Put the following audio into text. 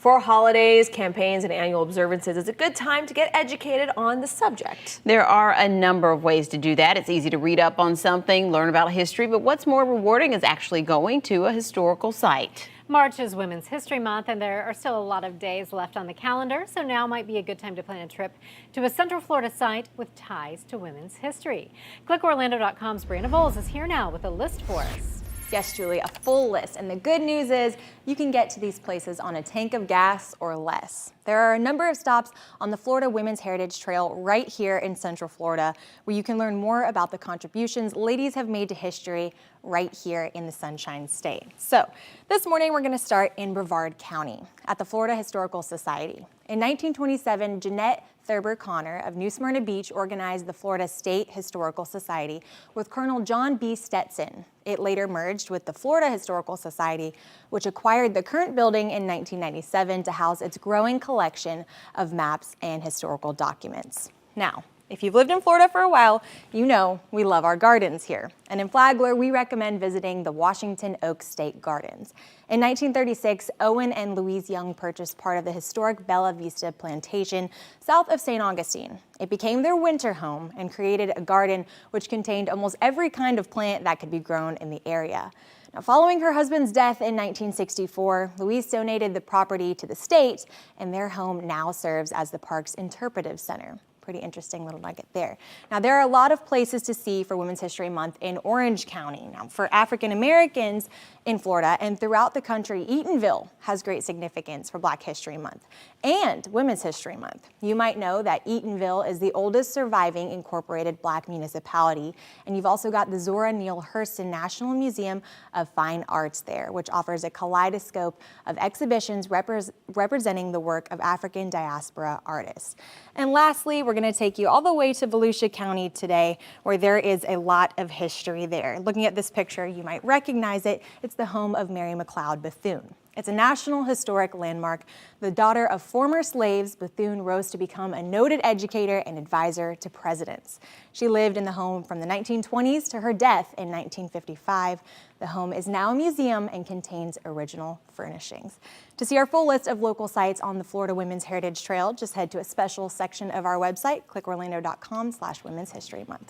For holidays, campaigns, and annual observances, it's a good time to get educated on the subject. There are a number of ways to do that. It's easy to read up on something, learn about history, but what's more rewarding is actually going to a historical site. March is Women's History Month, and there are still a lot of days left on the calendar, so now might be a good time to plan a trip to a Central Florida site with ties to women's history. ClickOrlando.com's Brianna Bowles is here now with a list for us. Yes, Julie, a full list. And the good news is you can get to these places on a tank of gas or less. There are a number of stops on the Florida Women's Heritage Trail right here in Central Florida where you can learn more about the contributions ladies have made to history right here in the Sunshine State. So this morning we're going to start in Brevard County at the Florida Historical Society. In 1927, Jeanette Thurber Connor of New Smyrna Beach organized the Florida State Historical Society with Colonel John B. Stetson. It later merged with the Florida Historical Society, which acquired the current building in 1997 to house its growing collection of maps and historical documents. Now, if you've lived in Florida for a while, you know we love our gardens here. And in Flagler, we recommend visiting the Washington Oak State Gardens. In 1936, Owen and Louise Young purchased part of the historic Bella Vista plantation south of St. Augustine. It became their winter home and created a garden which contained almost every kind of plant that could be grown in the area. Now, following her husband's death in 1964, Louise donated the property to the state, and their home now serves as the park's interpretive center. Pretty interesting little nugget there. Now, there are a lot of places to see for Women's History Month in Orange County. Now, for African Americans in Florida and throughout the country, Eatonville has great significance for Black History Month and Women's History Month. You might know that Eatonville is the oldest surviving incorporated Black municipality, and you've also got the Zora Neale Hurston National Museum of Fine Arts there, which offers a kaleidoscope of exhibitions representing the work of African diaspora artists. And lastly, we're going to take you all the way to Volusia County today, where there is a lot of history there. Looking at this picture, you might recognize it. It's the home of Mary Mcleod Bethune. It's a National Historic Landmark. The daughter of former slaves, Bethune rose to become a noted educator and advisor to presidents. She lived in the home from the 1920s to her death in 1955. The home is now a museum and contains original furnishings. To see our full list of local sites on the Florida Women's Heritage Trail, just head to a special section of our website, clickorlando.com/Women's History Month.